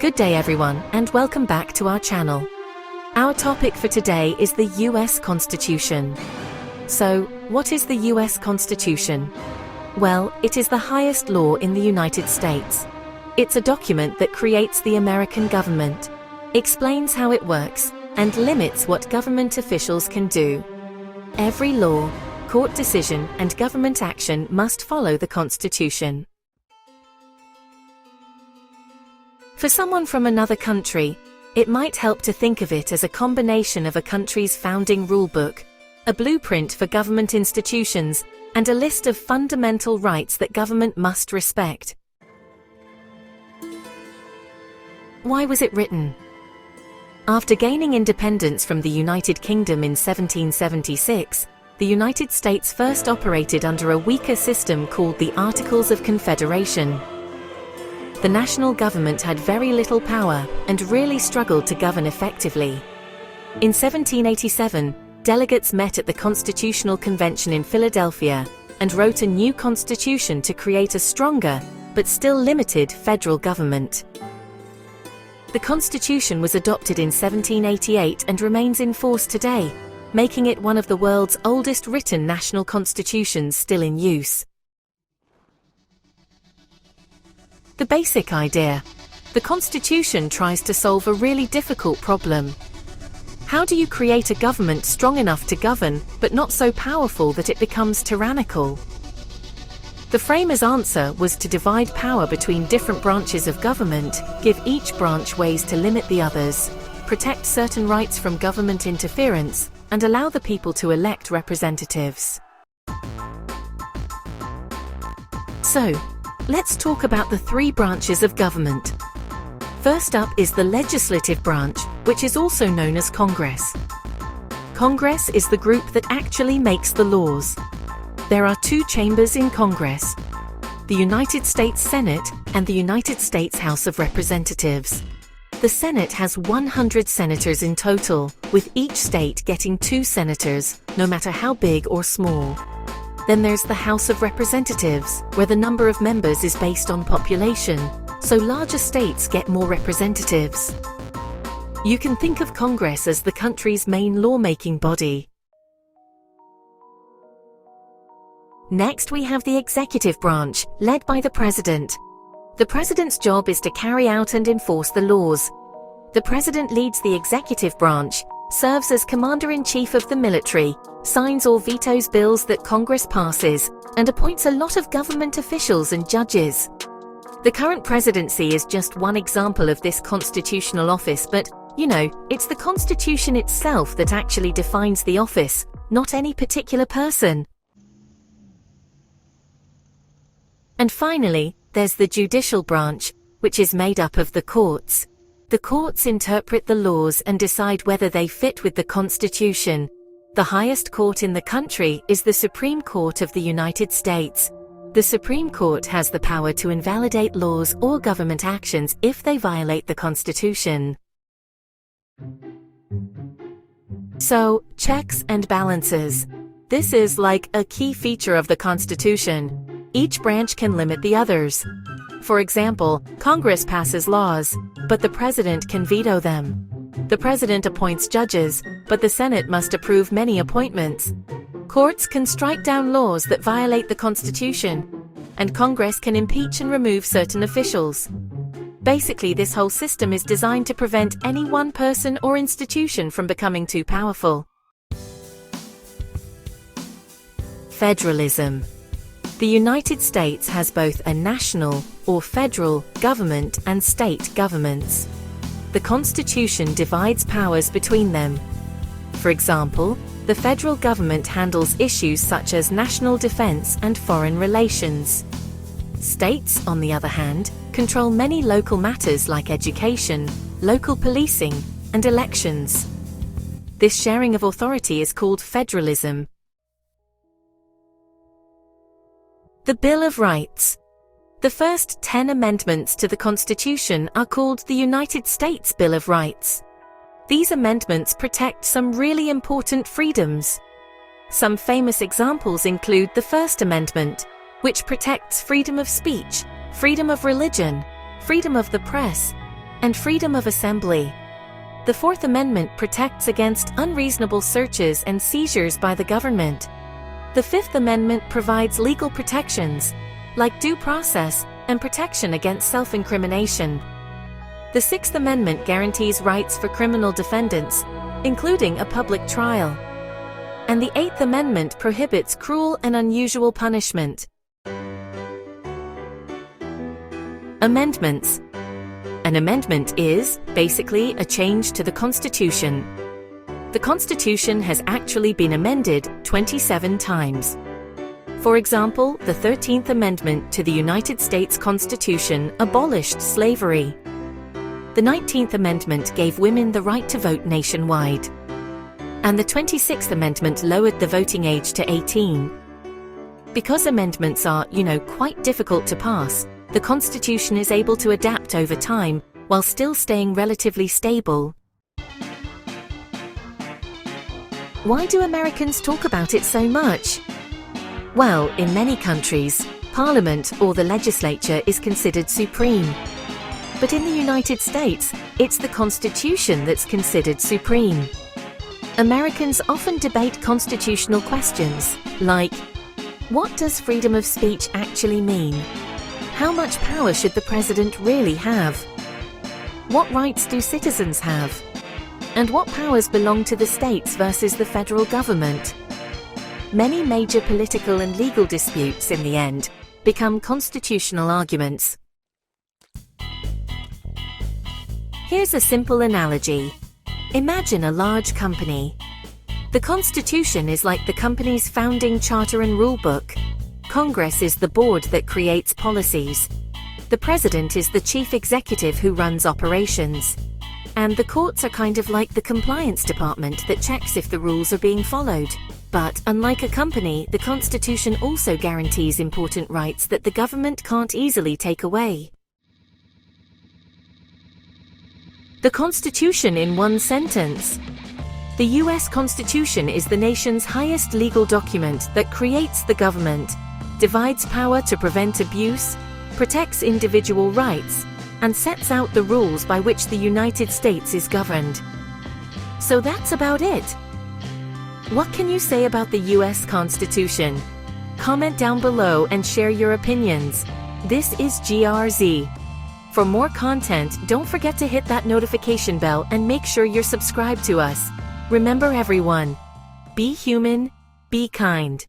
Good day everyone, and welcome back to our channel. Our topic for today is the US Constitution. So, what is the US Constitution? Well, it is the highest law in the United States. It's a document that creates the American government, explains how it works, and limits what government officials can do. Every law, court decision, and government action must follow the Constitution. For someone from another country, it might help to think of it as a combination of a country's founding rulebook, a blueprint for government institutions, and a list of fundamental rights that government must respect. Why was it written? After gaining independence from the United Kingdom in 1776, the United States first operated under a weaker system called the Articles of Confederation. The national government had very little power and really struggled to govern effectively. In 1787, delegates met at the Constitutional Convention in Philadelphia and wrote a new constitution to create a stronger, but still limited, federal government. The Constitution was adopted in 1788 and remains in force today, making it one of the world's oldest written national constitutions still in use. The basic idea. The Constitution tries to solve a really difficult problem. How do you create a government strong enough to govern, but not so powerful that it becomes tyrannical? The framers' answer was to divide power between different branches of government, give each branch ways to limit the others, protect certain rights from government interference, and allow the people to elect representatives. So, let's talk about the three branches of government. First up is the legislative branch, which is also known as Congress. Congress is the group that actually makes the laws. There are two chambers in Congress: the United States Senate and the United States House of Representatives. The Senate has 100 senators in total, with each state getting 2 senators, no matter how big or small. Then there's the House of Representatives, where the number of members is based on population, so larger states get more representatives. You can think of Congress as the country's main lawmaking body. Next we have the executive branch, led by the president. The president's job is to carry out and enforce the laws. The president leads the executive branch, serves as commander-in-chief of the military, signs or vetoes bills that Congress passes, and appoints a lot of government officials and judges. The current presidency is just one example of this constitutional office, but, it's the Constitution itself that actually defines the office, not any particular person. And finally, there's the judicial branch, which is made up of the courts. The courts interpret the laws and decide whether they fit with the Constitution. The highest court in the country is the Supreme Court of the United States. The Supreme Court has the power to invalidate laws or government actions if they violate the Constitution. So, checks and balances. This is like a key feature of the Constitution. Each branch can limit the others. For example, Congress passes laws, but the president can veto them. The president appoints judges, but the Senate must approve many appointments. Courts can strike down laws that violate the Constitution, and Congress can impeach and remove certain officials. Basically, this whole system is designed to prevent any one person or institution from becoming too powerful. Federalism. The United States has both a national, or federal, government and state governments. The Constitution divides powers between them. For example, the federal government handles issues such as national defense and foreign relations. States, on the other hand, control many local matters like education, local policing, and elections. This sharing of authority is called federalism. The Bill of Rights. The first 10 amendments to the Constitution are called the United States Bill of Rights. These amendments protect some really important freedoms. Some famous examples include the First Amendment, which protects freedom of speech, freedom of religion, freedom of the press, and freedom of assembly. The Fourth Amendment protects against unreasonable searches and seizures by the government. The Fifth Amendment provides legal protections, like due process and protection against self-incrimination. The Sixth Amendment guarantees rights for criminal defendants, including a public trial. And the Eighth Amendment prohibits cruel and unusual punishment. Amendments. An amendment is, basically, a change to the Constitution. The Constitution has actually been amended 27 times. For example, the 13th Amendment to the United States Constitution abolished slavery. The 19th Amendment gave women the right to vote nationwide. And the 26th Amendment lowered the voting age to 18. Because amendments are, quite difficult to pass, the Constitution is able to adapt over time while still staying relatively stable. Why do Americans talk about it so much? Well, in many countries, Parliament or the legislature is considered supreme. But in the United States, it's the Constitution that's considered supreme. Americans often debate constitutional questions, like, what does freedom of speech actually mean? How much power should the president really have? What rights do citizens have? And what powers belong to the states versus the federal government? Many major political and legal disputes, in the end, become constitutional arguments. Here's a simple analogy. Imagine a large company. The Constitution is like the company's founding charter and rulebook. Congress is the board that creates policies. The president is the chief executive who runs operations. And the courts are kind of like the compliance department that checks if the rules are being followed. But, unlike a company, the Constitution also guarantees important rights that the government can't easily take away. The Constitution in one sentence. The U.S. Constitution is the nation's highest legal document that creates the government, divides power to prevent abuse, protects individual rights, and sets out the rules by which the United States is governed. So that's about it. What can you say about the U.S. Constitution? Comment down below and share your opinions. This is GRZ. For more content, don't forget to hit that notification bell and make sure you're subscribed to us. Remember everyone, be human, be kind.